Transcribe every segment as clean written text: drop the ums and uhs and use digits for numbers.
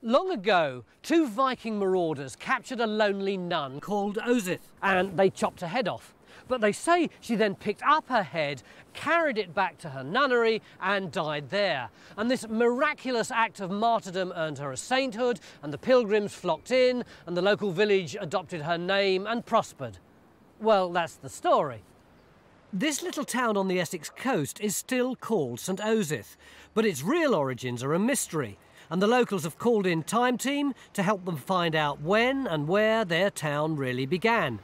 Long ago, two Viking marauders captured a lonely nun called Osyth, and they chopped her head off. But they say she then picked up her head, carried it back to her nunnery and died there. And this miraculous act of martyrdom earned her a sainthood, and the pilgrims flocked in, and the local village adopted her name and prospered. Well, that's the story. This little town on the Essex coast is still called St Osyth, but its real origins are a mystery, and the locals have called in Time Team to help them find out when and where their town really began.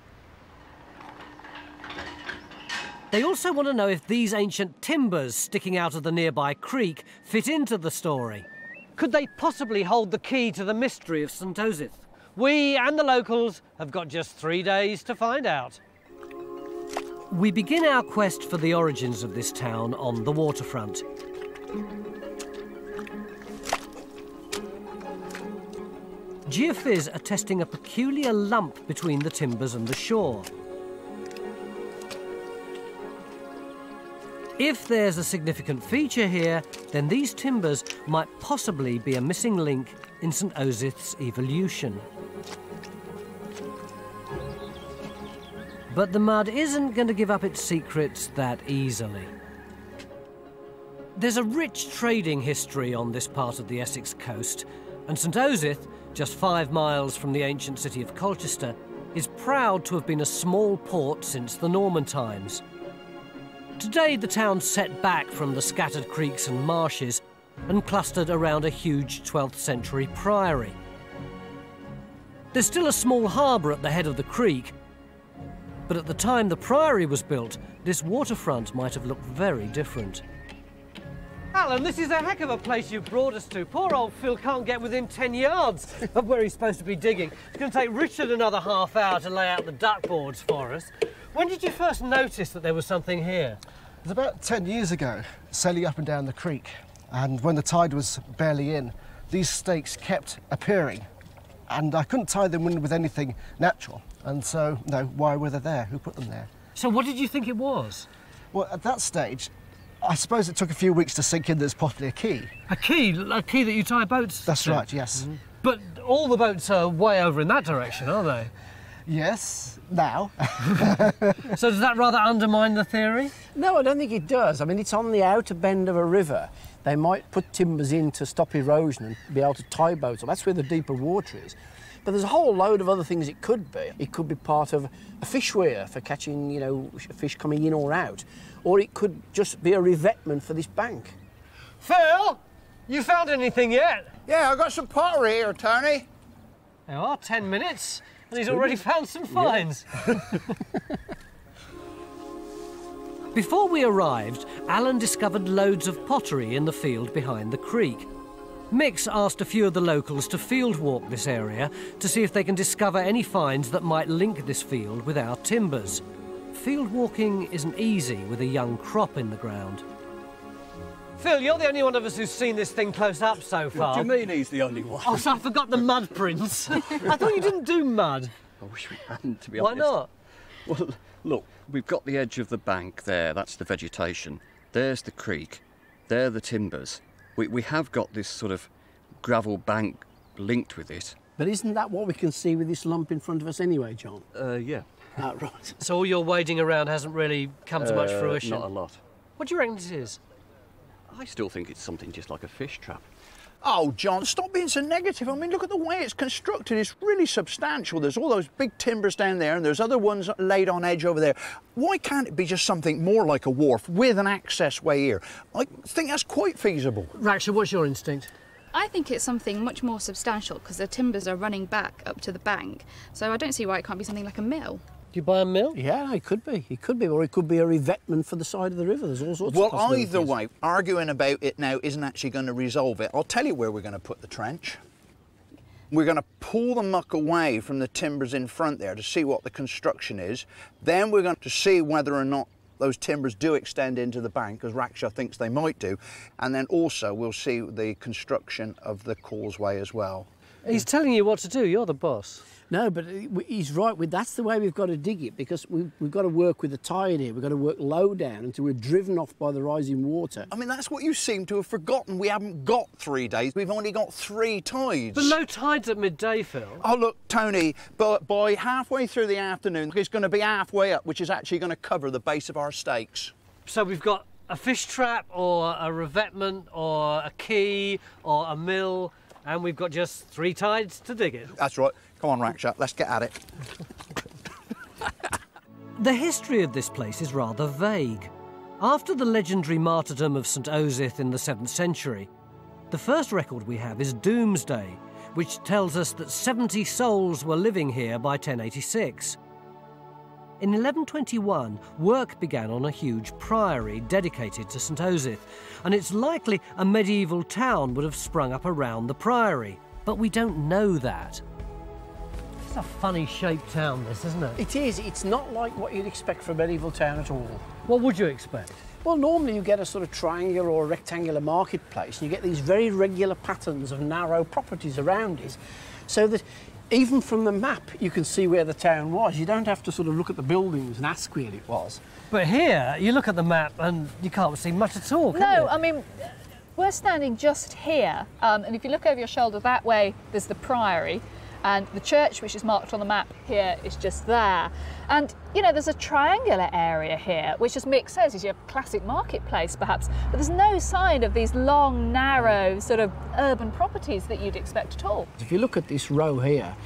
They also want to know if these ancient timbers sticking out of the nearby creek fit into the story. Could they possibly hold the key to the mystery of St Osyth? We and the locals have got just 3 days to find out. We begin our quest for the origins of this town on the waterfront. Geophys are testing a peculiar lump between the timbers and the shore. If there's a significant feature here, then these timbers might possibly be a missing link in St Osyth's evolution. But the mud isn't going to give up its secrets that easily. There's a rich trading history on this part of the Essex coast, and St Osyth, just 5 miles from the ancient city of Colchester, is proud to have been a small port since the Norman times. Today, the town's set back from the scattered creeks and marshes and clustered around a huge 12th century priory. There's still a small harbour at the head of the creek, but at the time the priory was built, this waterfront might have looked very different. Alan, this is a heck of a place you've brought us to. Poor old Phil can't get within 10 yards of where he's supposed to be digging. It's going to take Richard another half hour to lay out the duckboards for us. When did you first notice that there was something here? It was about 10 years ago, sailing up and down the creek. And when the tide was barely in, these stakes kept appearing. And I couldn't tie them in with anything natural. And so, no, why were they there? Who put them there? So what did you think it was? Well, at that stage, I suppose it took a few weeks to sink in there's possibly a key. A key? A key that you tie boats That's to? right, yes. Mm-hmm. But all the boats are way over in that direction, aren't they? Yes, now. So does that rather undermine the theory? No, I don't think it does. I mean, it's on the outer bend of a river. They might put timbers in to stop erosion and be able to tie boats up. That's where the deeper water is. But there's a whole load of other things it could be. It could be part of a fish weir for catching, you know, fish coming in or out. Or it could just be a revetment for this bank. Phil, you found anything yet? Yeah, I got some pottery here, Tony. There are 10 minutes, and he's already found some finds. Yeah. Before we arrived, Alan discovered loads of pottery in the field behind the creek. Mix asked a few of the locals to field walk this area to see if they can discover any finds that might link this field with our timbers. Field walking isn't easy with a young crop in the ground. Phil, you're the only one of us who's seen this thing close up so far. What do you mean he's the only one? Oh, so I forgot the mud prints. I thought you didn't do mud. I wish we hadn't, to be honest. Why not? Well, look, we've got the edge of the bank there, that's the vegetation. There's the creek, there are the timbers. We have got this sort of gravel bank linked with it. But isn't that what we can see with this lump in front of us anyway, John? Yeah. Right. So all your wading around hasn't really come to much fruition? Not a lot. What do you reckon it is? I still think it's something just like a fish trap. Oh, John, stop being so negative. I mean, look at the way it's constructed. It's really substantial. There's all those big timbers down there, and there's other ones laid on edge over there. Why can't it be just something more like a wharf with an access way here? I think that's quite feasible. Raksha, what's your instinct? I think it's something much more substantial because the timbers are running back up to the bank. So I don't see why it can't be something like a mill. Do you buy a mill? Yeah, it could be. It could be, or it could be a revetment for the side of the river. There's all sorts of possibilities. Well, either way, arguing about it now isn't actually going to resolve it. I'll tell you where we're going to put the trench. We're going to pull the muck away from the timbers in front there to see what the construction is. Then we're going to see whether or not those timbers do extend into the bank, as Raksha thinks they might do. And then also we'll see the construction of the causeway as well. He's telling you what to do, you're the boss. No, but he's right. That's the way we've got to dig it, because we've got to work with the tide here. We've got to work low down until we're driven off by the rising water. I mean, that's what you seem to have forgotten. We haven't got 3 days. We've only got 3 tides. But low tide's at midday, Phil. Oh, look, Tony, but by halfway through the afternoon, it's going to be halfway up, which is actually going to cover the base of our stakes. So we've got a fish trap or a revetment or a quay or a mill, and we've got just 3 tides to dig it. That's right. Come on, Rackshot, let's get at it. The history of this place is rather vague. After the legendary martyrdom of St Osyth in the 7th century, the first record we have is Doomsday, which tells us that 70 souls were living here by 1086. In 1121, work began on a huge priory dedicated to St Osyth, and it's likely a medieval town would have sprung up around the priory, but we don't know that. It's a funny shaped town, this, isn't it? It is. It's not like what you'd expect from a medieval town at all. What would you expect? Well, normally you get a sort of triangular or rectangular marketplace, and you get these very regular patterns of narrow properties around it, so that even from the map you can see where the town was. You don't have to sort of look at the buildings and ask where it was. But here, you look at the map and you can't see much at all, can you? No, I mean, we're standing just here, and if you look over your shoulder that way, there's the priory, and the church, which is marked on the map here, is just there. And, you know, there's a triangular area here, which, as Mick says, is your classic marketplace, perhaps, but there's no sign of these long, narrow, sort of urban properties that you'd expect at all. If you look at this row here,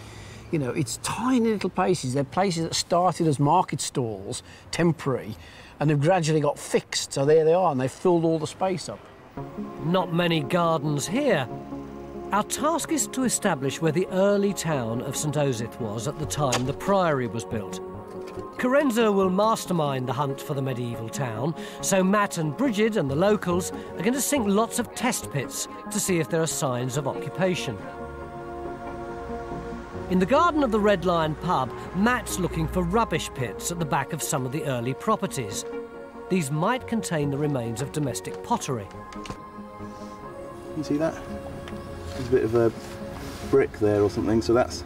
you know, it's tiny little places. They're places that started as market stalls, temporary, and they've gradually got fixed, so there they are, and they've filled all the space up. Not many gardens here. Our task is to establish where the early town of St Osyth was at the time the priory was built. Carenza will mastermind the hunt for the medieval town, so Matt and Bridget and the locals are going to sink lots of test pits to see if there are signs of occupation. In the garden of the Red Lion pub, Matt's looking for rubbish pits at the back of some of the early properties. These might contain the remains of domestic pottery. You see that? There's a bit of a brick there or something, so that's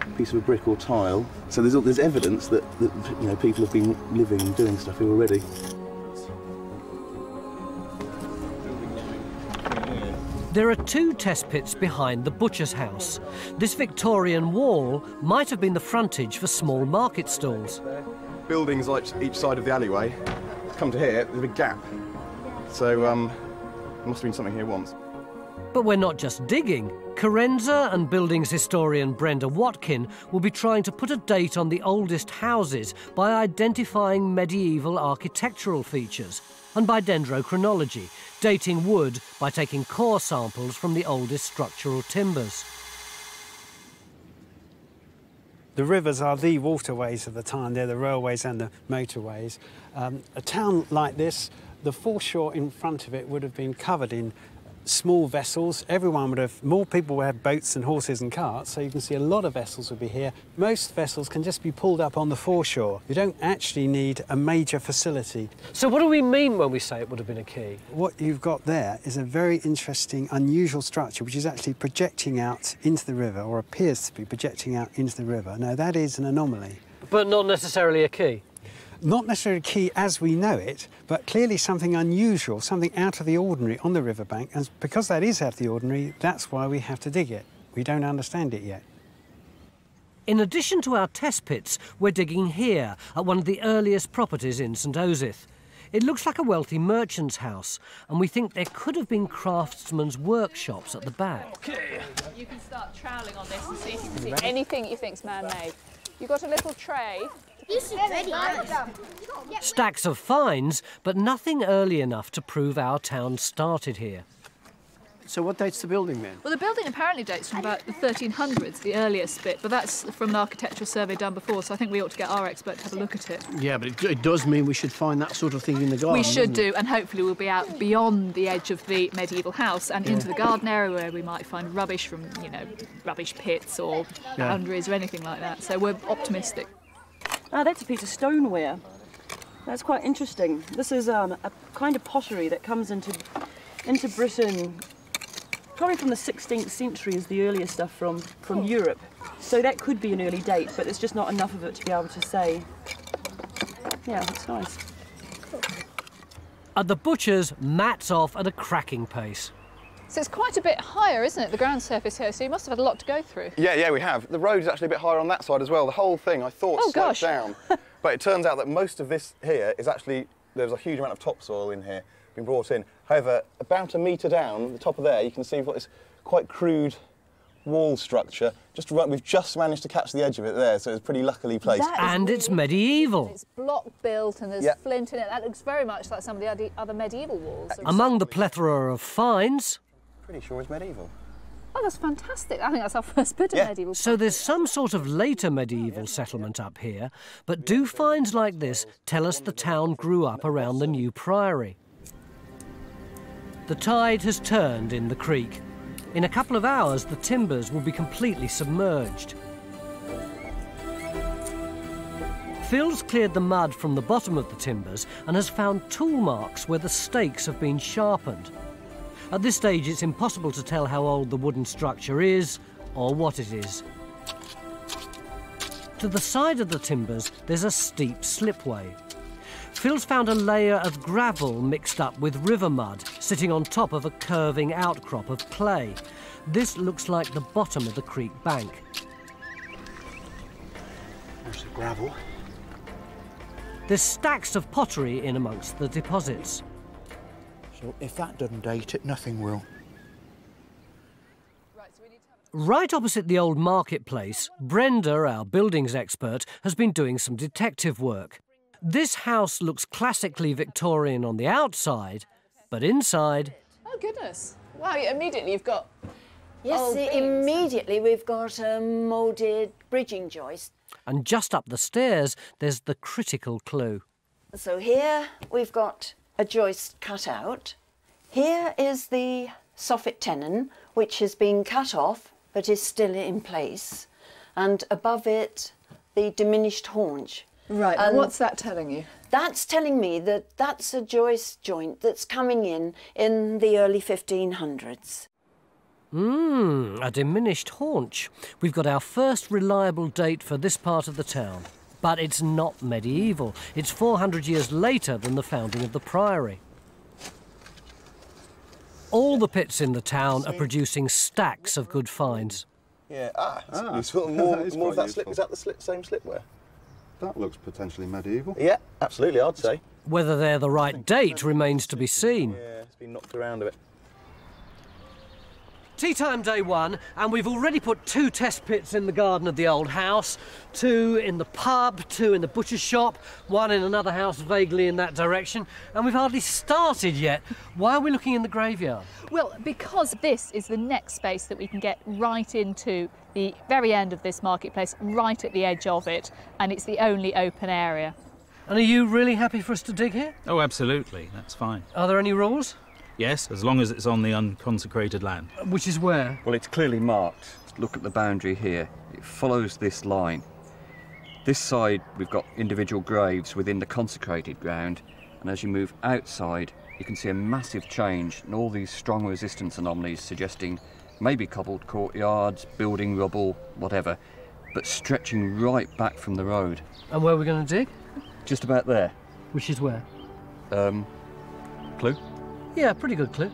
a piece of a brick or tile. So there's evidence that you know, people have been living and doing stuff here already. There are 2 test pits behind the butcher's house. This Victorian wall might have been the frontage for small market stalls. Buildings like each side of the alleyway. Come to here, there's a big gap. So there must have been something here once. But we're not just digging. Carenza and buildings historian Brenda Watkin will be trying to put a date on the oldest houses by identifying medieval architectural features, and by dendrochronology, dating wood by taking core samples from the oldest structural timbers. The rivers are the waterways of the time. They're the railways and the motorways. A town like this, the foreshore in front of it would have been covered in small vessels. More people would have boats and horses and carts, so you can see a lot of vessels would be here. Most vessels can just be pulled up on the foreshore. You don't actually need a major facility. So what do we mean when we say it would have been a quay? What you've got there is a very interesting, unusual structure which is actually projecting out into the river, or appears to be projecting out into the river. Now, that is an anomaly. But not necessarily a quay? Not necessarily a quay as we know it, but clearly something unusual, something out of the ordinary on the riverbank. And because that is out of the ordinary, that's why we have to dig it. We don't understand it yet. In addition to our test pits, we're digging here at one of the earliest properties in St Osyth. It looks like a wealthy merchant's house, and we think there could have been craftsmen's workshops at the back. Okay. You can start troweling on this and see if you can see anything you think's man-made. You've got a little tray. Stacks of finds, but nothing early enough to prove our town started here. So what dates the building then? Well, the building apparently dates from about the 1300s, the earliest bit, but that's from an architectural survey done before, so I think we ought to get our expert to have a look at it. Yeah, but it does mean we should find that sort of thing in the garden. We should do, and hopefully we'll be out beyond the edge of the medieval house and into the garden area where we might find rubbish from, you know, rubbish pits or boundaries or anything like that. So we're optimistic. Ah, that's a piece of stoneware. That's quite interesting. This is a kind of pottery that comes into Britain Probably from the 16th century is the earliest stuff from Europe. So that could be an early date, but there's just not enough of it to be able to say. Yeah, it's nice. At the butcher's, Matt's off at a cracking pace. So it's quite a bit higher, isn't it, the ground surface here? So you must have had a lot to go through. Yeah, we have. The road is actually a bit higher on that side as well. The whole thing, I thought, sloped down. But it turns out that most of this here is actually, there's a huge amount of topsoil in here being brought in. However, about a metre down, the top of there, you can see what is quite crude wall structure. Just right, we've just managed to catch the edge of it there, so it's pretty luckily placed. And it's medieval. It's block built and there's flint in it. That looks very much like some of the other medieval walls. Among the plethora of finds... Pretty sure it's medieval. Oh, that's fantastic. I think that's our first bit of medieval. So there's some sort of later medieval settlement up here, but do finds like this tell us the town grew up around the new priory? The tide has turned in the creek. In a couple of hours, the timbers will be completely submerged. Phil's cleared the mud from the bottom of the timbers and has found tool marks where the stakes have been sharpened. At this stage, it's impossible to tell how old the wooden structure is or what it is. To the side of the timbers, there's a steep slipway. Phil's found a layer of gravel mixed up with river mud sitting on top of a curving outcrop of clay. This looks like the bottom of the creek bank. There's the gravel. There's stacks of pottery in amongst the deposits. So if that doesn't date it, nothing will. Right opposite the old marketplace, Brenda, our buildings expert, has been doing some detective work. This house looks classically Victorian on the outside, but inside... Oh, goodness. Wow, immediately you've got... Yes, immediately we've got a moulded bridging joist. And just up the stairs, there's the critical clue. So here we've got a joist cut out. Here is the soffit tenon, which has been cut off, but is still in place. And above it, the diminished haunch. Right, and what's that telling you? That's telling me that that's a joist joint that's coming in the early 1500s. A diminished haunch. We've got our first reliable date for this part of the town. But it's not medieval. It's 400 years later than the founding of the priory. All the pits in the town are producing stacks of good finds. Yeah, that's useful. More of that slip. Is that the same slipware? That looks potentially medieval. Yeah, absolutely, I'd say. Whether they're the right date remains to be seen. Yeah, it's been knocked around a bit. Tea time day one, and we've already put 2 test pits in the garden of the old house, 2 in the pub, 2 in the butcher's shop, 1 in another house vaguely in that direction, and we've hardly started yet. Why are we looking in the graveyard? Well, because this is the next space that we can get right into the very end of this marketplace, right at the edge of it, and it's the only open area. And are you really happy for us to dig here? Oh, absolutely. That's fine. Are there any rules? Yes, as long as it's on the unconsecrated land. Which is where? Well, it's clearly marked. Look at the boundary here. It follows this line. This side, we've got individual graves within the consecrated ground, and as you move outside, you can see a massive change and all these strong resistance anomalies suggesting maybe cobbled courtyards, building rubble, whatever, but stretching right back from the road. And where are we going to dig? Just about there. Which is where? Clue? Yeah, pretty good clue.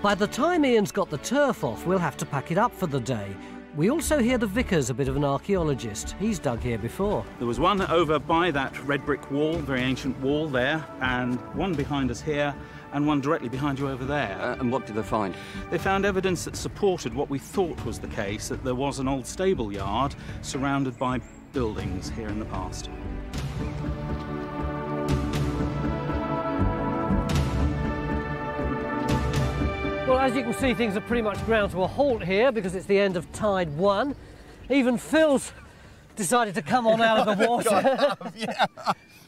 By the time Ian's got the turf off, we'll have to pack it up for the day. We also hear the vicar's a bit of an archaeologist. He's dug here before. There was one over by that red brick wall, very ancient wall there, and one behind us here, and one directly behind you over there. And what did they find? They found evidence that supported what we thought was the case, that there was an old stable yard surrounded by buildings here in the past. Well, as you can see, things are pretty much ground to a halt here because it's the end of Tide 1. Even Phil's decided to come on out of the water.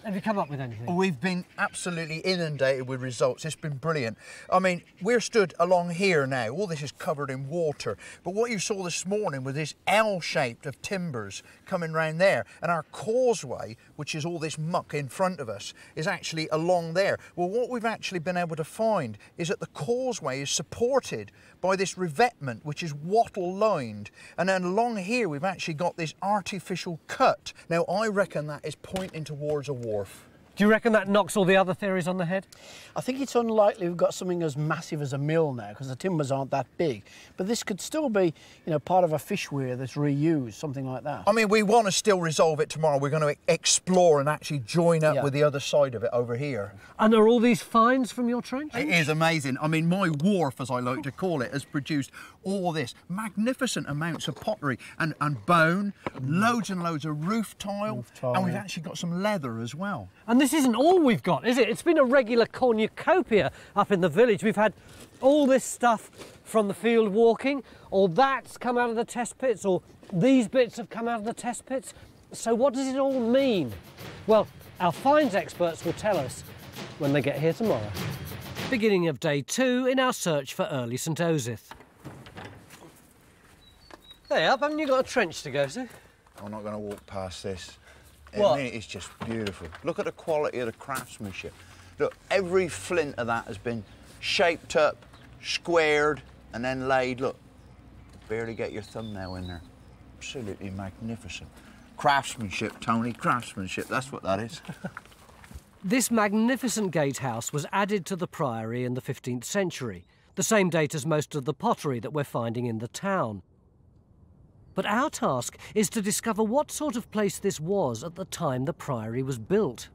Have you come up with anything? We've been absolutely inundated with results. It's been brilliant. I mean, we're stood along here now. All this is covered in water. But what you saw this morning was this L-shaped of timbers coming round there. And our causeway, which is all this muck in front of us, is actually along there. Well, what we've actually been able to find is that the causeway is supported by this revetment, which is wattle-lined. And then along here, we've actually got this artificial cut. Now, I reckon that is pointing towards a wharf. Do you reckon that knocks all the other theories on the head? I think it's unlikely we've got something as massive as a mill now, because the timbers aren't that big. But this could still be, you know, part of a fish weir that's reused, something like that. I mean, we want to still resolve it tomorrow. We're going to explore and actually join up with the other side of it over here. And are all these finds from your trench? It is amazing. I mean, my wharf, as I like to call it, has produced all this magnificent amounts of pottery and bone, loads and loads of roof tile, and we've actually got some leather as well. And this isn't all we've got, is it? It's been a regular cornucopia up in the village. We've had all this stuff from the field walking, or that's come out of the test pits, or these bits have come out of the test pits. So what does it all mean? Well, our finds experts will tell us when they get here tomorrow. Beginning of day 2 in our search for early St Osyth. Hey, up, haven't you got a trench to go to? I'm not going to walk past this. What? I mean, it's just beautiful. Look at the quality of the craftsmanship. Look, every flint of that has been shaped up, squared, and then laid. Look, barely get your thumbnail in there. Absolutely magnificent. Craftsmanship, Tony, craftsmanship, that's what that is. This magnificent gatehouse was added to the priory in the 15th century, the same date as most of the pottery that we're finding in the town. But our task is to discover what sort of place this was at the time the priory was built.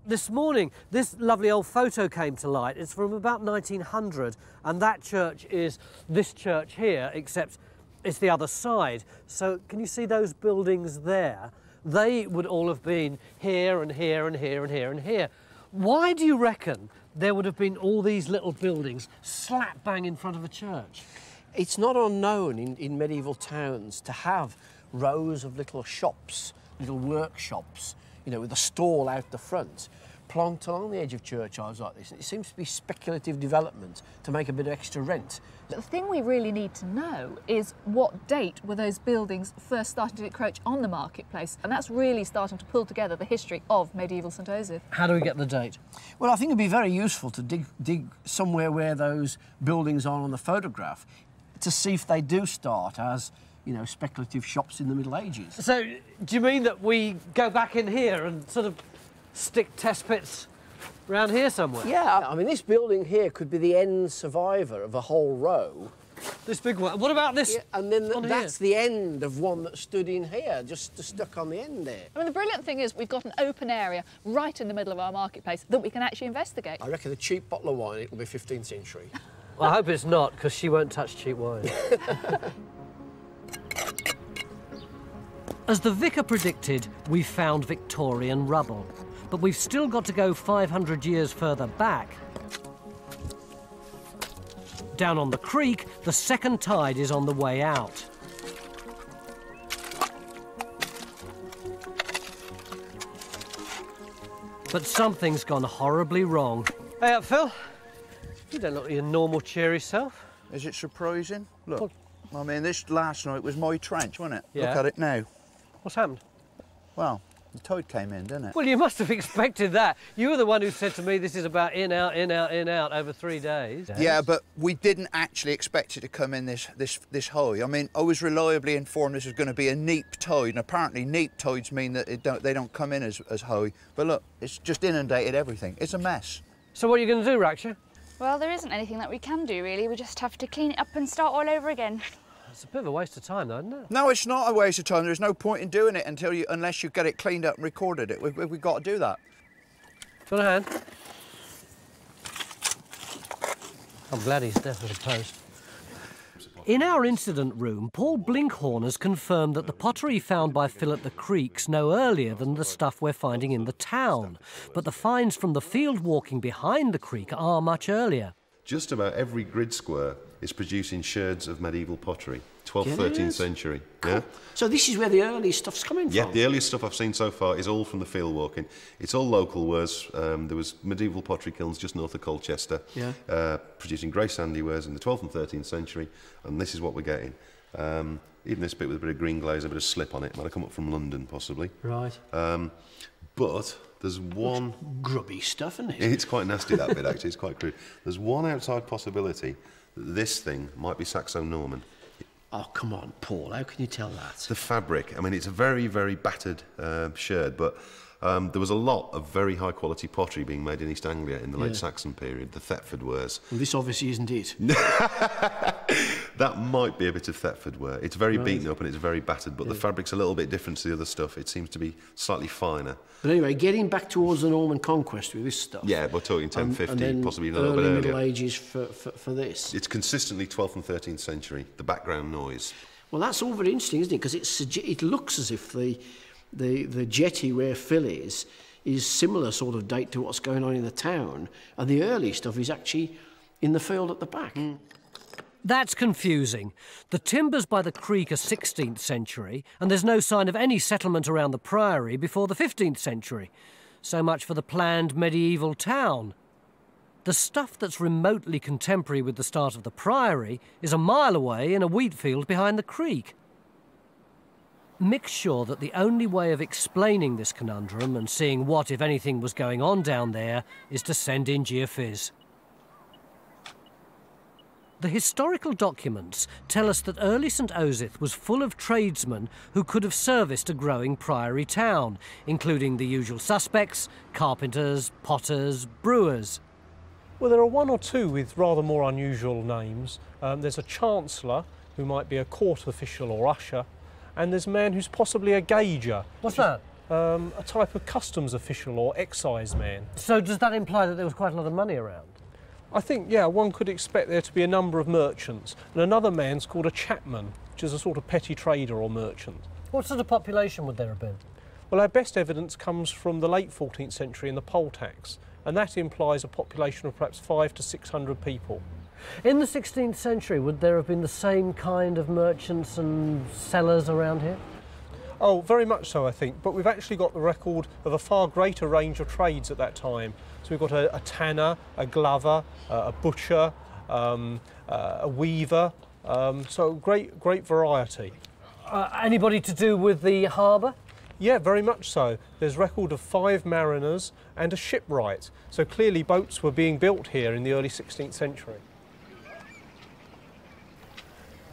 This morning, this lovely old photo came to light. It's from about 1900, and that church is this church here, except it's the other side. So can you see those buildings there? They would all have been here and here and here and here and here. Why do you reckon there would have been all these little buildings slap bang in front of a church? It's not unknown in medieval towns to have rows of little shops, little workshops, you know, with a stall out the front, plonked along the edge of churchyards like this. And it seems to be speculative development to make a bit of extra rent. The thing we really need to know is what date were those buildings first starting to encroach on the marketplace, and that's really starting to pull together the history of medieval St Osyth. How do we get the date? Well, I think it'd be very useful to dig somewhere where those buildings are on the photograph, to see if they do start as, you know, speculative shops in the Middle Ages. So, do you mean that we go back in here and sort of stick test pits around here somewhere? Yeah, I mean, this building here could be the end survivor of a whole row. This big one. What about this? Yeah, and then that's the end of one that stood in here, just stuck on the end there. I mean, the brilliant thing is we've got an open area right in the middle of our marketplace that we can actually investigate. I reckon a cheap bottle of wine, it'll be 15th century. Well, I hope it's not, because she won't touch cheap wine. As the vicar predicted, we've found Victorian rubble, but we've still got to go 500 years further back. Down on the creek, the second tide is on the way out. But something's gone horribly wrong. Hey up, Phil. You don't look like your normal cheery self. Is it surprising? Look, I mean, this last night was my trench, wasn't it? Yeah. Look at it now. What's happened? Well, the tide came in, didn't it? Well, you must have expected that. You were the one who said to me this is about in, out, in, out, in, out over 3 days. Yeah, but we didn't actually expect it to come in this high. I mean, I was reliably informed this was going to be a neap tide, and apparently neap tides mean that they don't come in as high. But look, it's just inundated everything. It's a mess. So what are you going to do, Raksha? Well, there isn't anything that we can do, really. We just have to clean it up and start all over again. It's a bit of a waste of time, though, isn't it? No, it's not a waste of time. There's no point in doing it unless you get it cleaned up and recorded it. We've got to do that. Got a hand? I'm glad he's deaf as a post. In our incident room, Paul Blinkhorn has confirmed that the pottery found by Phil at the creek's no earlier than the stuff we're finding in the town. But the finds from the field walking behind the creek are much earlier. Just about every grid square is producing sherds of medieval pottery. 12th, 13th century. Cool. Yeah. So this is where the early stuff's coming from? Yeah, the earliest stuff I've seen so far is all from the field walking. It's all local wares. There was medieval pottery kilns just north of Colchester, producing grey sandy wares in the 12th and 13th century, and this is what we're getting. Even this bit with a bit of green glaze, a bit of slip on it, might have come up from London, possibly. Right. But there's one... Looks grubby stuff, isn't it? It's quite nasty, that bit, actually. It's quite crude. There's one outside possibility that this thing might be Saxo-Norman. Oh, come on, Paul, how can you tell that? The fabric. I mean, it's a very, very battered sherd, but there was a lot of very high-quality pottery being made in East Anglia in the late Saxon period, the Thetford wares. Well, this obviously isn't it. That might be a bit of Thetford ware. It's very beaten up and it's very battered, but the fabric's a little bit different to the other stuff. It seems to be slightly finer. But anyway, getting back towards the Norman conquest with this stuff. Yeah, we're talking 1050, and then possibly a little bit earlier. Middle Ages for this. It's consistently 12th and 13th century, the background noise. Well, that's all very interesting, isn't it? Because it looks as if the jetty where Phil is similar sort of date to what's going on in the town, and the early stuff is actually in the field at the back. That's confusing. The timbers by the creek are 16th century, and there's no sign of any settlement around the priory before the 15th century. So much for the planned medieval town. The stuff that's remotely contemporary with the start of the priory is a mile away in a wheat field behind the creek. Mick's sure that the only way of explaining this conundrum and seeing what, if anything, was going on down there is to send in Geophys. The historical documents tell us that early St Osyth was full of tradesmen who could have serviced a growing priory town, including the usual suspects, carpenters, potters, brewers. Well, there are one or two with rather more unusual names. There's a chancellor, who might be a court official or usher, and there's a man who's possibly a gauger. What's that? A type of customs official or excise man. So does that imply that there was quite a lot of money around? I think, yeah, one could expect there to be a number of merchants. And another man's called a chapman, which is a sort of petty trader or merchant. What sort of population would there have been? Well, our best evidence comes from the late 14th century in the poll tax, and that implies a population of perhaps 500 to 600 people. In the 16th century, would there have been the same kind of merchants and sellers around here? Oh, very much so, I think, but we've actually got the record of a far greater range of trades at that time. So we've got a tanner, a glover, a butcher, a weaver, so great variety. Anybody to do with the harbour? Yeah, very much so. There's record of 5 mariners and a shipwright, so clearly boats were being built here in the early 16th century.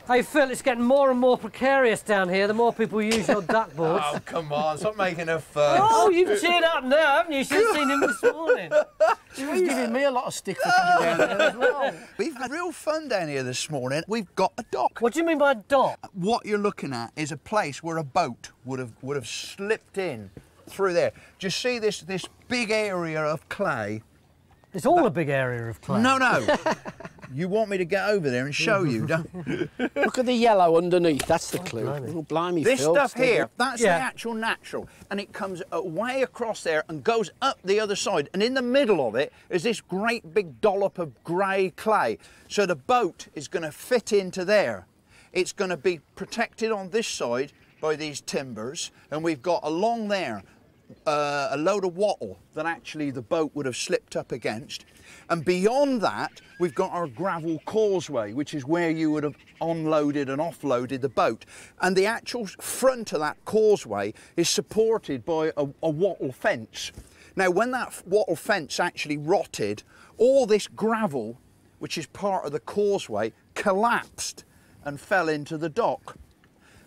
Hey Phil, it's getting more and more precarious down here the more people use your duckboards. Oh, come on, stop making a fuss. Oh, you've cheered up now, haven't you? Should have seen him this morning. He was giving me a lot of stick for coming down there as well. We've had real fun down here this morning. We've got a dock. What do you mean by a dock? What you're looking at is a place where a boat would have slipped in through there. Do you see this big area of clay? It's all a big area of clay. No. You want me to get over there and show you, don't you? Look at the yellow underneath, that's the clue. Oh, blimey, This Phil, stuff here, that's the actual natural, and it comes way across there and goes up the other side, and in the middle of it is this great big dollop of grey clay. So the boat is going to fit into there. It's going to be protected on this side by these timbers, and we've got along there a load of wattle that actually the boat would have slipped up against. And beyond that, we've got our gravel causeway, which is where you would have unloaded and offloaded the boat. And the actual front of that causeway is supported by a wattle fence. Now, when that wattle fence actually rotted, all this gravel, which is part of the causeway, collapsed and fell into the dock.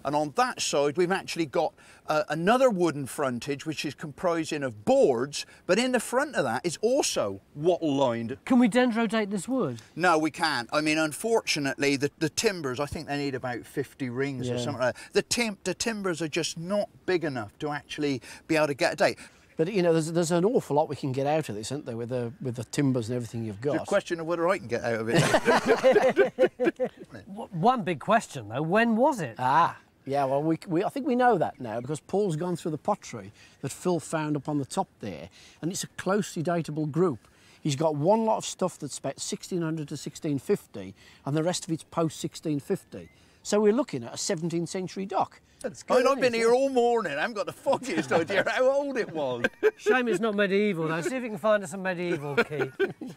And on that side, we've actually got another wooden frontage, which is comprising of boards, but in the front of that is also wattle-lined. Can we dendrodate this wood? No, we can't. I mean, unfortunately, the timbers, I think they need about 50 rings or something like that. The timbers are just not big enough to actually be able to get a date. But, you know, there's an awful lot we can get out of this, isn't there, with the timbers and everything you've got. It's a question of whether I can get out of it. One big question, though, when was it? Yeah, well, I think we know that now because Paul's gone through the pottery that Phil found up on the top there, and it's a closely datable group. He's got one lot of stuff that's about 1600 to 1650, and the rest of it's post-1650. So we're looking at a 17th century dock. That's good. I've been here all morning. I haven't got the foggiest idea how old it was. Shame it's not medieval, though. See if you can find us a medieval key. Do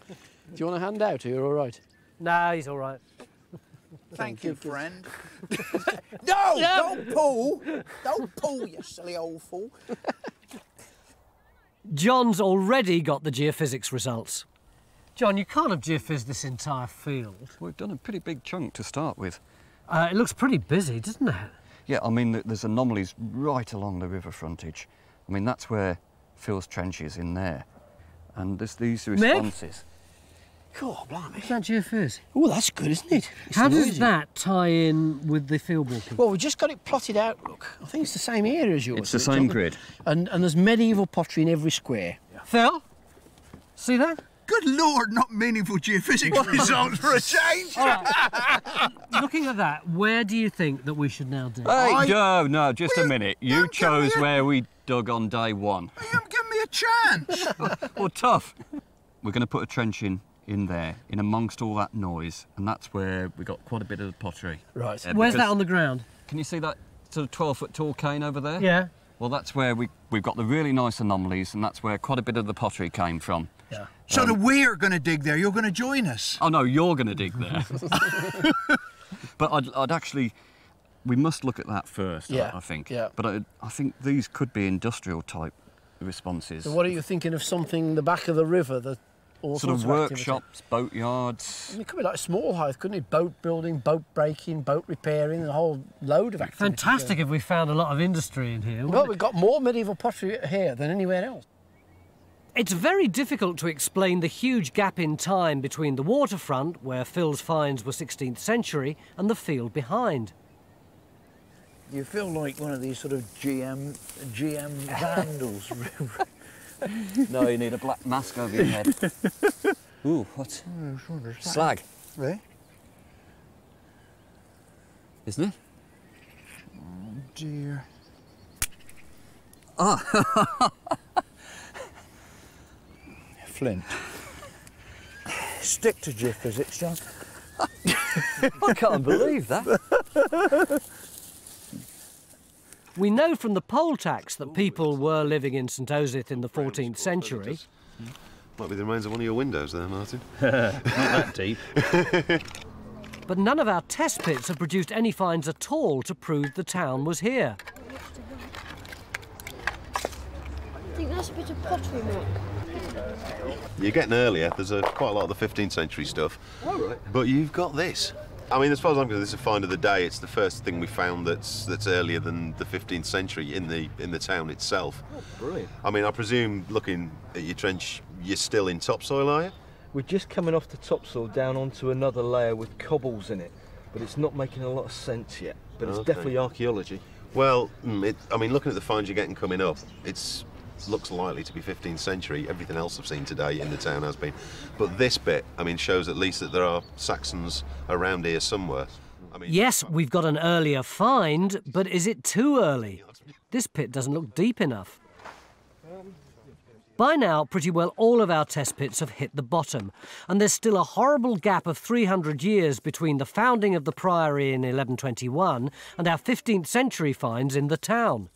you want a hand out? Are you all right? No, he's all right. Thank you, friend. No! Don't pull! Don't pull, you silly old fool. John's already got the geophysics results. John, you can't have geophysed this entire field. We've done a pretty big chunk to start with. It looks pretty busy, doesn't it? Yeah, I mean, there's anomalies right along the river frontage. I mean, that's where Phil's trench is, in there. And there's these responses. God, blimey. Is that geophys? Oh, that's good, isn't it? It's How noisy. does that tie in with the field walking? Well, we just got it plotted out, look. I think it's the same area as yours. It's the same grid. And there's medieval pottery in every square. Yeah. Phil, see that? Good Lord, not meaningful geophysics results for a change. All right. Looking at that, where do you think that we should now dig? Hey, no, just a minute. You chose where we dug on day one. You haven't given me a chance. Well, tough. We're going to put a trench in there, in amongst all that noise, and that's where we got quite a bit of the pottery. Right. Where's that on the ground? Can you see that sort of 12-foot tall cane over there? Yeah. Well, that's where we've got the really nice anomalies, and that's where quite a bit of the pottery came from. Yeah. So that we're going to dig there, you're going to join us? Oh, no, you're going to dig there. But I'd actually... We must look at that first, Yeah. I think. Yeah. But I think these could be industrial-type responses. So what are you thinking of something the back of the river that all sort sorts of activity? workshops, boatyards. I mean, it could be like a small house, couldn't it? Boat building, boat breaking, boat repairing, and a whole load of activity. Fantastic if we found a lot of industry in here. Well, we've got more medieval pottery here than anywhere else. It's very difficult to explain the huge gap in time between the waterfront, where Phil's finds were 16th century, and the field behind. You feel like one of these sort of GM vandals. No, you need a black mask over your head. Ooh, what? Slag. Really? Isn't it? Oh dear. Ah! Flint. Stick to geophysics, John. I can't believe that. We know from the poll tax that people were living in St Osyth in the 14th century. Might be the remains of one of your windows there, Martin. Not that deep. But none of our test pits have produced any finds at all to prove the town was here. I think that's a bit of pottery, Mark. You're getting earlier. There's quite a lot of the 15th century stuff. Oh, right. But you've got this. I mean, as far as I'm concerned, this is a find of the day. It's the first thing we found that's earlier than the 15th century in the town itself. Oh, brilliant. I mean, I presume, looking at your trench, you're still in topsoil, are you? We're just coming off the topsoil down onto another layer with cobbles in it, but it's not making a lot of sense yet. But it's definitely archaeology. Well, I mean, looking at the finds you're getting coming up, looks likely to be 15th century. Everything else I've seen today in the town has been. But this bit, I mean, shows at least that there are Saxons around here somewhere. I mean, Yes, we've got an earlier find, but is it too early? This pit doesn't look deep enough. By now, pretty well all of our test pits have hit the bottom, and there's still a horrible gap of 300 years between the founding of the Priory in 1121 and our 15th century finds in the town.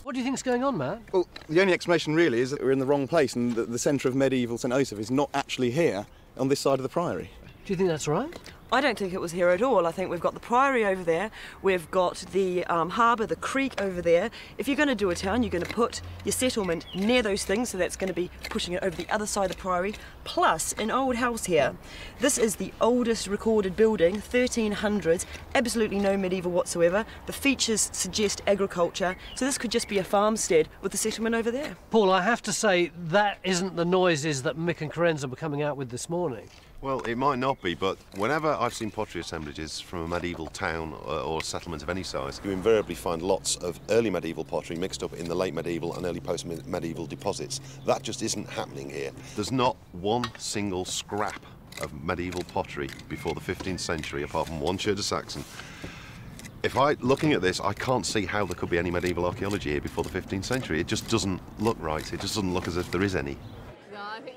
What do you think's going on, Matt? Well, the only explanation really is that we're in the wrong place and that the centre of medieval St Osyth is not actually here on this side of the Priory. Do you think that's right? I don't think it was here at all. I think we've got the Priory over there, we've got the harbour, the creek over there. If you're going to do a town, you're going to put your settlement near those things, so that's going to be pushing it over the other side of the Priory, plus an old house here. This is the oldest recorded building, 1300s, absolutely no medieval whatsoever. The features suggest agriculture, so this could just be a farmstead with the settlement over there. Paul, I have to say, that isn't the noises that Mick and Carenza were coming out with this morning. Well, it might not be, but whenever I've seen pottery assemblages from a medieval town or settlement of any size, you invariably find lots of early medieval pottery mixed up in the late medieval and early post-medieval deposits. That just isn't happening here. There's not one single scrap of medieval pottery before the 15th century, apart from one church of Saxon. Looking at this, I can't see how there could be any medieval archaeology here before the 15th century. It just doesn't look right. It just doesn't look as if there is any.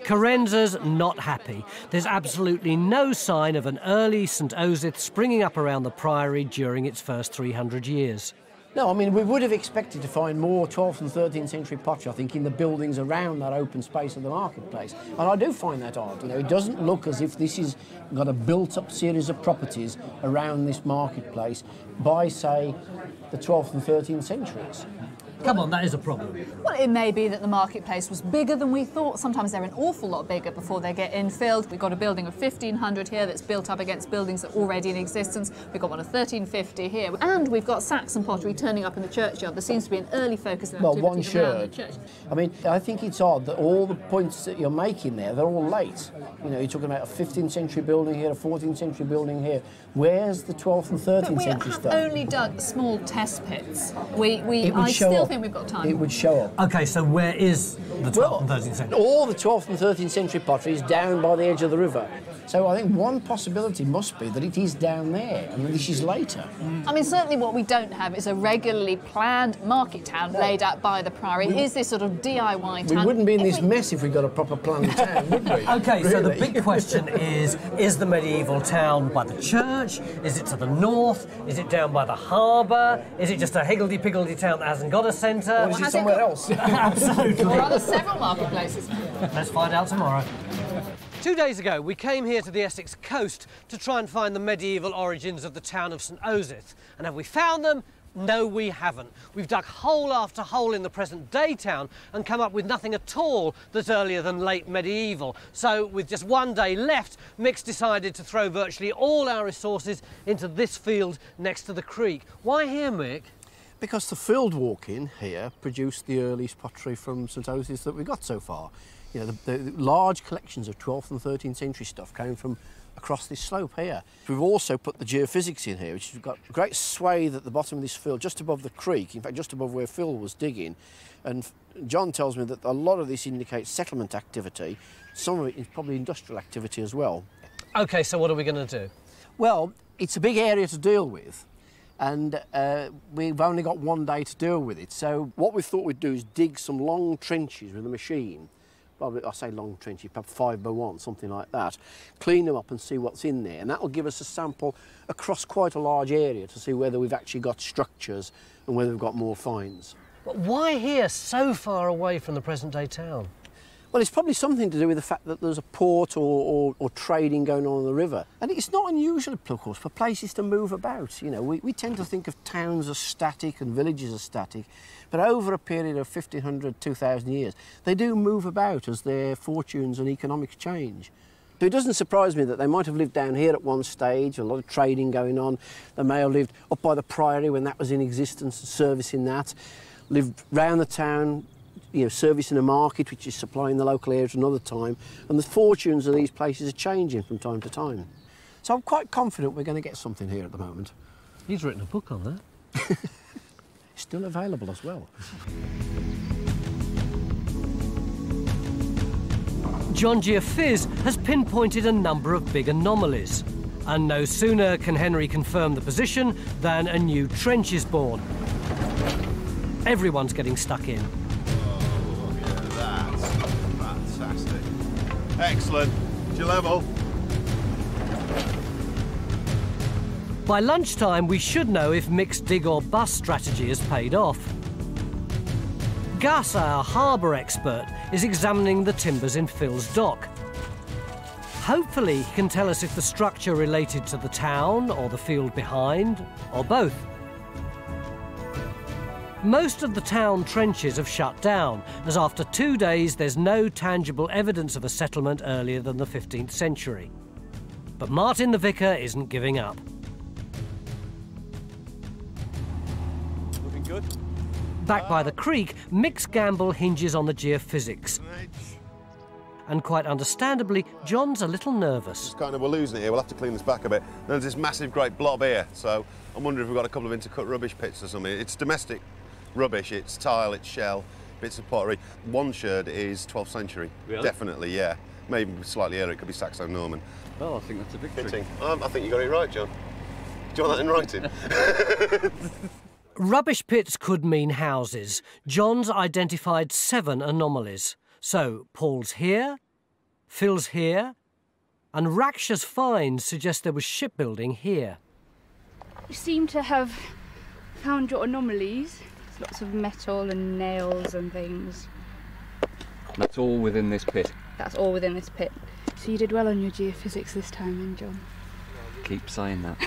Carenza's not happy. There's absolutely no sign of an early St Osyth springing up around the Priory during its first 300 years. No, I mean, we would have expected to find more 12th and 13th century pottery, I think, in the buildings around that open space of the marketplace. And I do find that odd. You know, it doesn't look as if this has got a built-up series of properties around this marketplace by, say, the 12th and 13th centuries. Come on, that is a problem. Well, it may be that the marketplace was bigger than we thought. Sometimes they're an awful lot bigger before they get infilled. We've got a building of 1500 here that's built up against buildings that are already in existence. We've got one of 1350 here. And we've got Saxon pottery turning up in the churchyard. There seems to be an early focus of activity one around sherd. the church. I mean, I think it's odd that all the points that you're making there, they're all late. You know, you're talking about a 15th century building here, a 14th century building here. Where's the 12th and 13th century stuff? We have only dug small test pits. I still think we've got time. It would show up. OK, so where is the 12th and 13th century? All the 12th and 13th century pottery is down by the edge of the river. So I think one possibility must be that it is down there, and this is later. I mean, certainly what we don't have is a regularly planned market town laid out by the Priory. Is this sort of DIY town? We wouldn't be in this mess if we got a proper planned town, would we? OK, so the big question is the medieval town by the church? Is it to the north? Is it down by the harbour? Is it just a higgledy-piggledy town that hasn't got a centre? Or is it somewhere else? Absolutely. Or are there several marketplaces? Let's find out tomorrow. 2 days ago, we came here to the Essex coast to try and find the medieval origins of the town of St Osyth. And have we found them? No, we haven't. We've dug hole after hole in the present-day town and come up with nothing at all that's earlier than late medieval. So, with just 1 day left, Mick's decided to throw virtually all our resources into this field next to the creek. Why here, Mick? Because the field walk-in here produced the earliest pottery from St Osyth that we've got so far. You know, the large collections of 12th and 13th century stuff came from across this slope here. We've also put the geophysics in here, which has got a great swathe at the bottom of this field, just above the creek, in fact just above where Phil was digging. And John tells me that a lot of this indicates settlement activity. Some of it is probably industrial activity as well. OK, so what are we going to do? Well, it's a big area to deal with, and we've only got 1 day to deal with it. So what we thought we'd do is dig some long trenches with a machine. I say long trenches, perhaps 5 by 1, something like that. Clean them up and see what's in there, and that will give us a sample across quite a large area to see whether we've actually got structures and whether we've got more finds. But why here, so far away from the present-day town? Well, it's probably something to do with the fact that there's a port or trading going on the river. And it's not unusual, of course, for places to move about. You know, we tend to think of towns as static and villages as static, but over a period of 1,500, 2,000 years, they do move about as their fortunes and economics change. So it doesn't surprise me that they might have lived down here at one stage, a lot of trading going on. They may have lived up by the Priory when that was in existence, servicing that, lived round the town, you know, servicing a market which is supplying the local area at another time, and the fortunes of these places are changing from time to time. So I'm quite confident we're going to get something here at the moment. He's written a book on that. It's still available as well. John Geophyz has pinpointed a number of big anomalies, and no sooner can Henry confirm the position than a new trench is born. Everyone's getting stuck in. That's fantastic. Excellent. It's your level. By lunchtime, we should know if Mick's dig or bust strategy has paid off. Gus, our harbour expert, is examining the timbers in Phil's dock. Hopefully, he can tell us if the structure related to the town or the field behind, or both. Most of the town trenches have shut down, as after 2 days there's no tangible evidence of a settlement earlier than the 15th century. But Martin the Vicar isn't giving up. Looking good. Back by the creek, Mick's gamble hinges on the geophysics. And quite understandably, John's a little nervous. It's kind of, we're losing it here, we'll have to clean this back a bit. There's this massive great blob here, so I'm wondering if we've got a couple of intercut rubbish pits or something. It's domestic rubbish, it's tile, it's shell, bits of pottery. One sherd is 12th century. Really? Definitely, yeah. Maybe slightly earlier, it could be Saxon Norman. Well, I think that's a victory. I think you got it right, John. Do you want that in writing? Rubbish pits could mean houses. John's identified 7 anomalies. So, Paul's here, fills here, and Raksha's finds suggest there was shipbuilding here. You seem to have found your anomalies. There's lots of metal and nails and things. That's all within this pit? That's all within this pit. So you did well on your geophysics this time then, John. Keep saying that.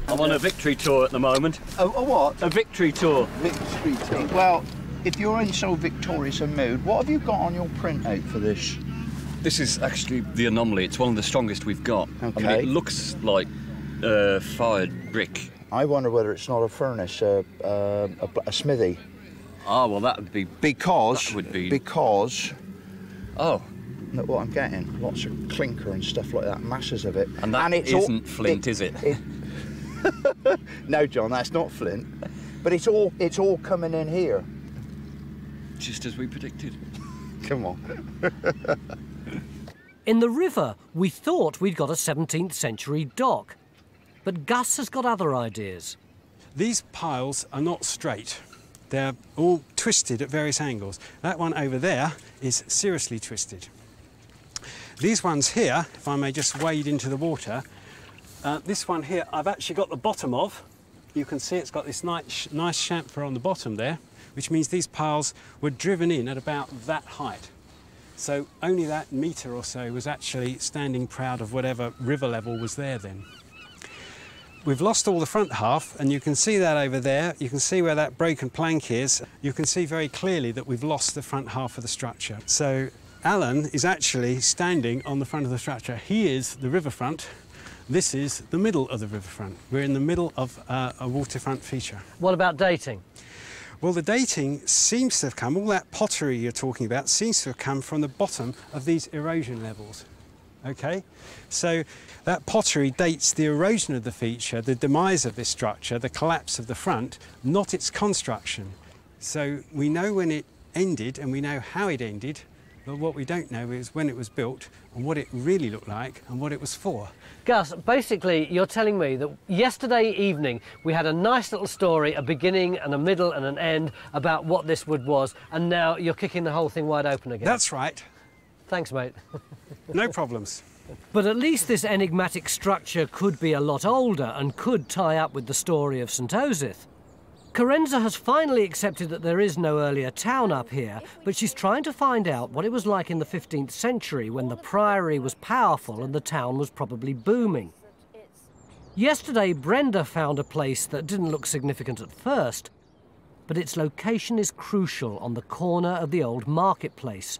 I'm on a victory tour at the moment. A what? A victory tour. Victory tour. Well, if you're in so victorious a mood, what have you got on your printout for this? This is actually the anomaly. It's one of the strongest we've got. Okay. I mean, it looks like fired brick. I wonder whether it's not a furnace, a smithy. Ah, well, that would be... Because... That would be... Because... Oh. Look what I'm getting. Lots of clinker and stuff like that, masses of it. And that isn't flint, is it? No, John, that's not flint. But it's all coming in here. Just as we predicted. Come on. In the river, we thought we'd got a 17th century dock. But Gus has got other ideas. These piles are not straight. They're all twisted at various angles. That one over there is seriously twisted. These ones here, if I may just wade into the water, this one here I've actually got the bottom of. You can see it's got this nice chamfer on the bottom there, which means these piles were driven in at about that height. So only that metre or so was actually standing proud of whatever river level was there then. We've lost all the front half, and you can see that over there. You can see where that broken plank is. You can see very clearly that we've lost the front half of the structure. So Alan is actually standing on the front of the structure. He is the riverfront. This is the middle of the riverfront. We're in the middle of a waterfront feature. What about dating? Well, the dating seems to have come, all that pottery you're talking about seems to have come from the bottom of these erosion levels. Okay, so that pottery dates the erosion of the feature, the demise of this structure, the collapse of the front, not its construction. So we know when it ended and we know how it ended, but what we don't know is when it was built and what it really looked like and what it was for. Gus, basically you're telling me that yesterday evening we had a nice little story, a beginning and a middle and an end about what this wood was, and now you're kicking the whole thing wide open again. That's right. Thanks, mate. No problems. But at least this enigmatic structure could be a lot older and could tie up with the story of St Osyth. Carenza has finally accepted that there is no earlier town up here, but she's trying to find out what it was like in the 15th century when the priory was powerful and the town was probably booming. Yesterday, Brenda found a place that didn't look significant at first, but its location is crucial on the corner of the old marketplace.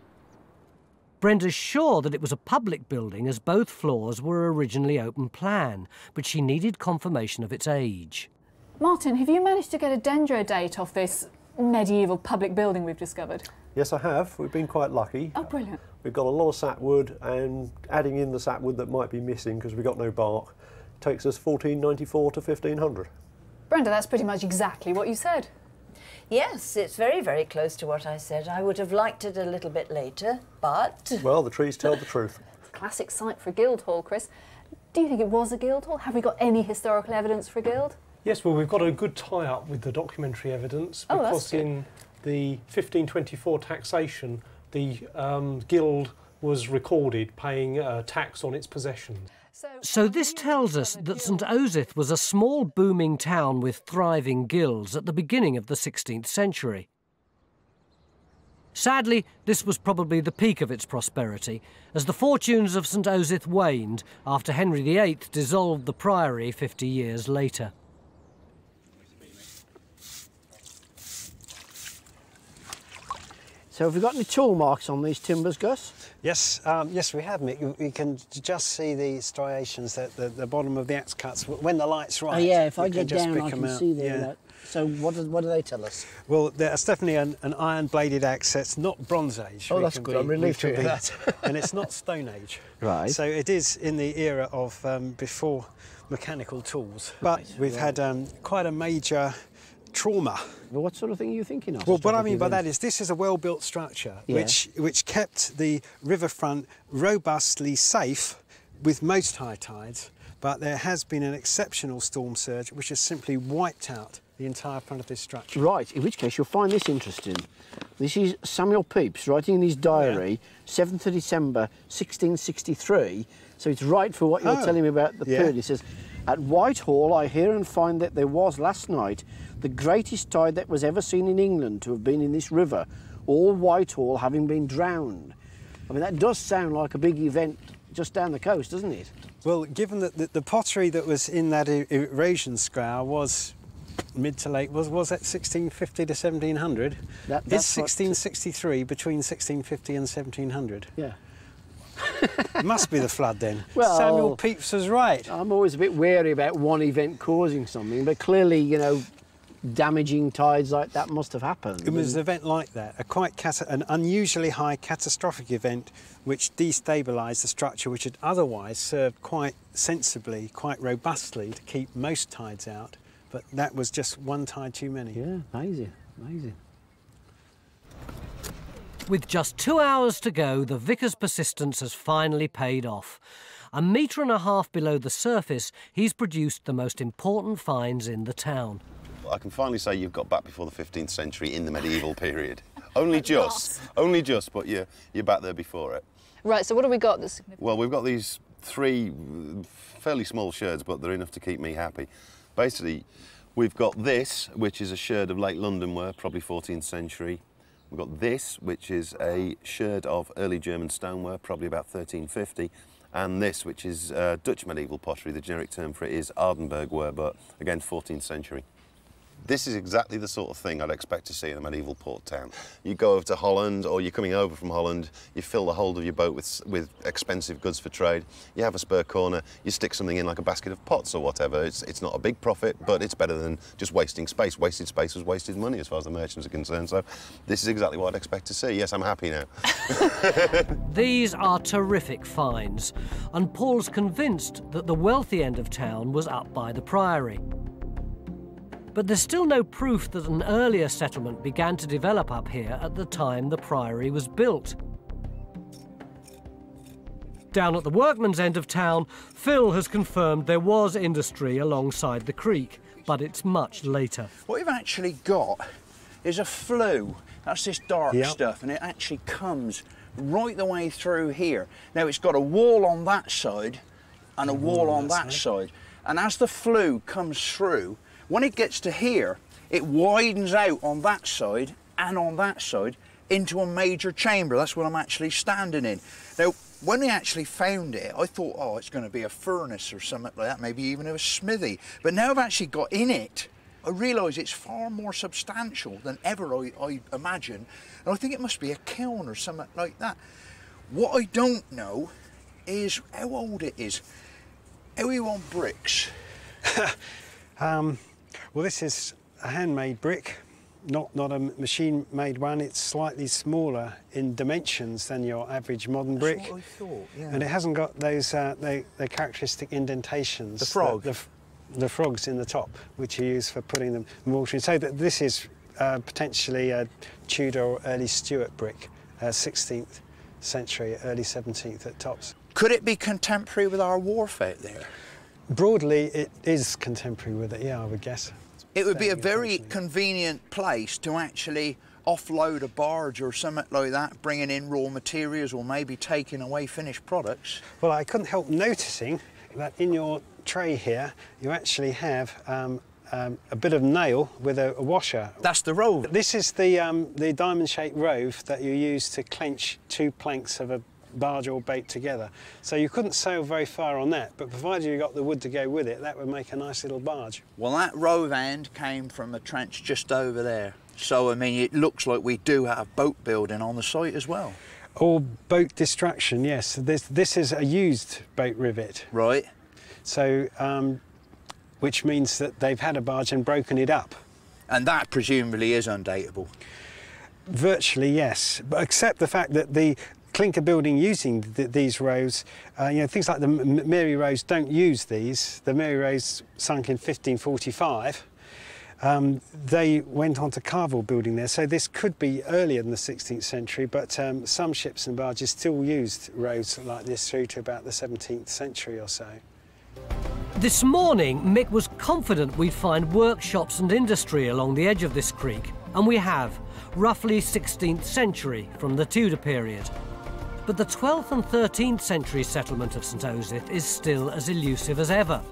Brenda's sure that it was a public building as both floors were originally open plan, but she needed confirmation of its age. Martin, have you managed to get a dendro date off this medieval public building we've discovered? Yes, I have. We've been quite lucky. Oh, brilliant. We've got a lot of sapwood, and adding in the sapwood that might be missing because we've got no bark takes us 1494 to 1500. Brenda, that's pretty much exactly what you said. Yes, it's very, very close to what I said. I would have liked it a little bit later, but... Well, the trees tell the truth. Classic site for a guild hall, Chris. Do you think it was a guild hall? Have we got any historical evidence for a guild? Yes, well, we've got a good tie-up with the documentary evidence because in the 1524 taxation, the guild was recorded paying tax on its possessions. So this tells us that St Osyth was a small booming town with thriving guilds at the beginning of the 16th century. Sadly, this was probably the peak of its prosperity, as the fortunes of St Osyth waned after Henry VIII dissolved the priory 50 years later. So have we got any tool marks on these timbers, Gus? Yes, yes we have, Mick. You can just see the striations at the bottom of the axe cuts when the light's right. Oh yeah, if I get just down pick I them can out. see there. Yeah. Like, so what do they tell us? Well, that's definitely an iron-bladed axe. It's not Bronze Age. Oh, that's good. I'm relieved to hear that. And it's not Stone Age. Right. So it is in the era of before mechanical tools. But we've had quite a major trauma. Well, what sort of thing are you thinking of? Well, what I mean by that is this is a well-built structure which kept the riverfront robustly safe with most high tides, but there has been an exceptional storm surge which has simply wiped out the entire front of this structure. Right, in which case you'll find this interesting. This is Samuel Pepys writing in his diary, 7th of December 1663. So it's right for what you're telling me about the period. He says, "At Whitehall I hear and find that there was last night the greatest tide that was ever seen in England to have been in this river, all Whitehall having been drowned." I mean, that does sound like a big event just down the coast, doesn't it? Well, given that the pottery that was in that erosion scour was mid to late, was that 1650 to 1700? That's it's 1663, between 1650 and 1700. Yeah. It must be the flood then. Well, Samuel Pepys was right. I'm always a bit wary about one event causing something, but clearly, you know, damaging tides like that must have happened. It was an event like that, an unusually high catastrophic event which destabilised the structure which had otherwise served quite sensibly, quite robustly to keep most tides out. But that was just one tide too many. Yeah, amazing, amazing. With just 2 hours to go, the vicar's persistence has finally paid off. 1.5 meters below the surface, he's produced the most important finds in the town. I can finally say you've got back before the 15th century in the medieval period. Only just, but you're back there before it. Right, so what have we got that's significant? Well, we've got these 3 fairly small sherds, but they're enough to keep me happy. Basically, we've got this, which is a sherd of late London ware, probably 14th century. We've got this, which is a sherd of early German stoneware, probably about 1350. And this, which is Dutch medieval pottery. The generic term for it is Aardenburg ware, but again, 14th century. This is exactly the sort of thing I'd expect to see in a medieval port town. You go over to Holland, or you're coming over from Holland, you fill the hold of your boat with expensive goods for trade, you have a spare corner, you stick something in like a basket of pots or whatever. It's not a big profit, but it's better than just wasting space. Wasted space was wasted money as far as the merchants are concerned, so this is exactly what I'd expect to see. Yes, I'm happy now. These are terrific finds, and Paul's convinced that the wealthy end of town was up by the Priory. But there's still no proof that an earlier settlement began to develop up here at the time the Priory was built. Down at the workman's end of town, Phil has confirmed there was industry alongside the creek, but it's much later. What you've actually got is a flue. That's this dark stuff, and it actually comes right the way through here. Now, it's got a wall on that side and a wall on that side. And as the flue comes through, when it gets to here, it widens out on that side and on that side into a major chamber. That's what I'm actually standing in. Now, when we actually found it, I thought, oh, it's going to be a furnace or something like that, maybe even a smithy. But now I've actually got in it, I realise it's far more substantial than ever I imagined. And I think it must be a kiln or something like that. What I don't know is how old it is. How are you on bricks? Well, this is a handmade brick, not a machine-made one. It's slightly smaller in dimensions than your average modern brick. That's what I thought, yeah. And it hasn't got those the characteristic indentations. The frog? The frogs in the top, which you use for putting the mortar in. So that this is potentially a Tudor or early Stuart brick, 16th century, early 17th at tops. Could it be contemporary with our wharf out there? Broadly, it is contemporary with it, yeah, I would guess. It would be a very convenient place to actually offload a barge or something like that, bringing in raw materials or maybe taking away finished products. Well, I couldn't help noticing that in your tray here, you actually have a bit of nail with a washer. That's the rove. This is the diamond-shaped rove that you use to clench 2 planks of a barge or boat together. So you couldn't sail very far on that, but provided you got the wood to go with it, that would make a nice little barge. Well, that rove end came from a trench just over there. So, I mean, it looks like we do have boat building on the site as well. Or boat destruction, yes. This is a used boat rivet. Right. So, which means that they've had a barge and broken it up. And that presumably is undateable? Virtually, yes, but except the fact that the clinker building using these rows, you know, things like the Mary Rose don't use these. The Mary Rose sunk in 1545. They went on to carvel building there, so this could be earlier than the 16th century, but some ships and barges still used rows like this through to about the 17th century or so. This morning, Mick was confident we'd find workshops and industry along the edge of this creek, And we have, roughly 16th century from the Tudor period. But the 12th and 13th century settlement of St Osyth is still as elusive as ever.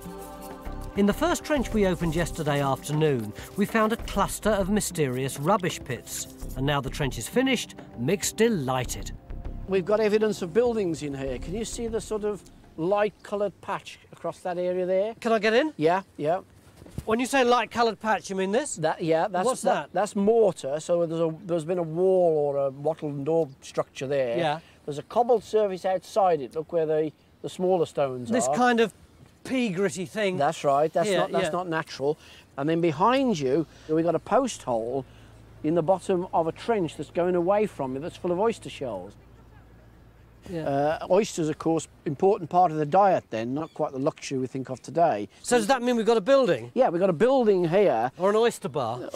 In the first trench we opened yesterday afternoon, we found a cluster of mysterious rubbish pits. And now the trench is finished, Mick's delighted. We've got evidence of buildings in here. Can you see the sort of light-coloured patch across that area there? Can I get in? Yeah, yeah. When you say light-coloured patch, you mean this? What's that? That's mortar, so there's been a wall or a wattle and daub structure there. Yeah. There's a cobbled surface outside it. Look where the smaller stones are. This kind of pea-gritty thing. That's right. That's not natural. And then behind you, we've got a post hole in the bottom of a trench that's going away from it that's full of oyster shells. Yeah. Oysters, of course, important part of the diet then, not quite the luxury we think of today. So does that mean we've got a building? Yeah, we've got a building here. Or an oyster bar?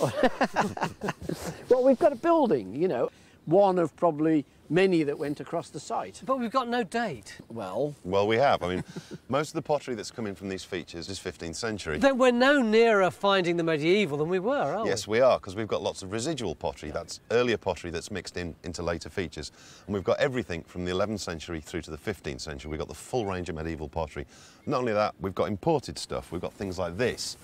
Well, we've got a building, you know, one of probably many that went across the site. But we've got no date. Well, we have. I mean, most of the pottery that's coming from these features is 15th century. Then we're no nearer finding the medieval than we were, are we? Yes, we are, because we've got lots of residual pottery. That's earlier pottery that's mixed into later features. And we've got everything from the 11th century through to the 15th century. We've got the full range of medieval pottery. Not only that, we've got imported stuff. We've got things like this.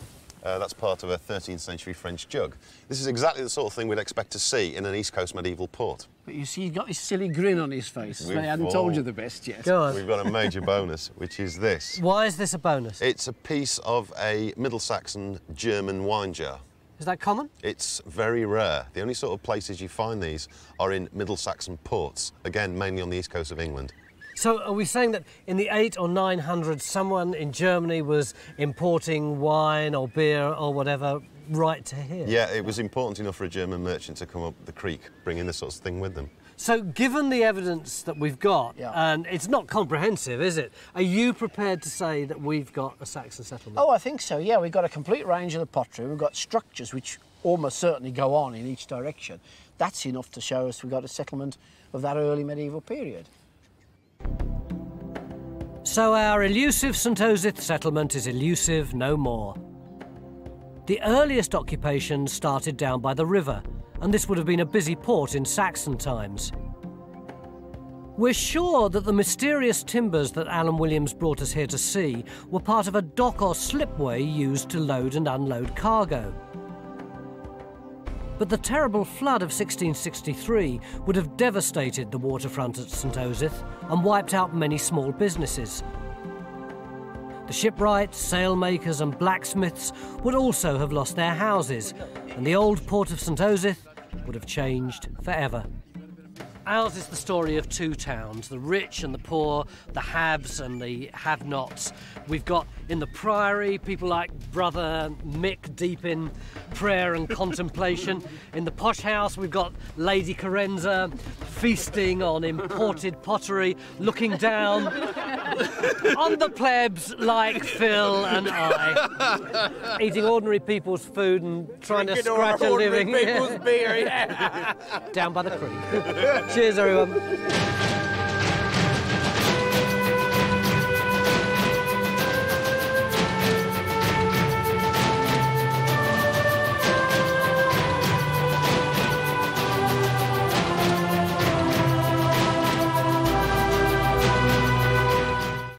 That's part of a 13th century French jug. This is exactly the sort of thing we'd expect to see in an East Coast medieval port. But you see, he's got this silly grin on his face. I hadn't told you the best yet. Go on. We've got a major bonus, which is this. Why is this a bonus? It's a piece of a Middle Saxon German wine jar. Is that common? It's very rare. The only sort of places you find these are in Middle Saxon ports, again, mainly on the east coast of England. So are we saying that in the 800s or 900s someone in Germany was importing wine or beer or whatever right to here? Yeah, it was important enough for a German merchant to come up the creek, bringing this sort of thing with them. So given the evidence that we've got, and it's not comprehensive, is it? Are you prepared to say that we've got a Saxon settlement? Oh, I think so, yeah. We've got a complete range of the pottery. We've got structures which almost certainly go on in each direction. That's enough to show us we've got a settlement of that early medieval period. So our elusive St Osyth settlement is elusive no more. The earliest occupation started down by the river, and this would have been a busy port in Saxon times. We're sure that the mysterious timbers that Alan Williams brought us here to see were part of a dock or slipway used to load and unload cargo. But the terrible flood of 1663 would have devastated the waterfront at St Osyth and wiped out many small businesses. The shipwrights, sailmakers and blacksmiths would also have lost their houses, and the old port of St Osyth would have changed forever. Ours is the story of two towns, the rich and the poor, the haves and the have-nots. We've got in the Priory people like Brother Mick deep in prayer and contemplation. In the posh house we've got Lady Carenza feasting on imported pottery, looking down on the plebs like Phil and I, eating ordinary people's food and trying to scratch a living. People's beer, yeah. Down by the creek. Cheers, everyone.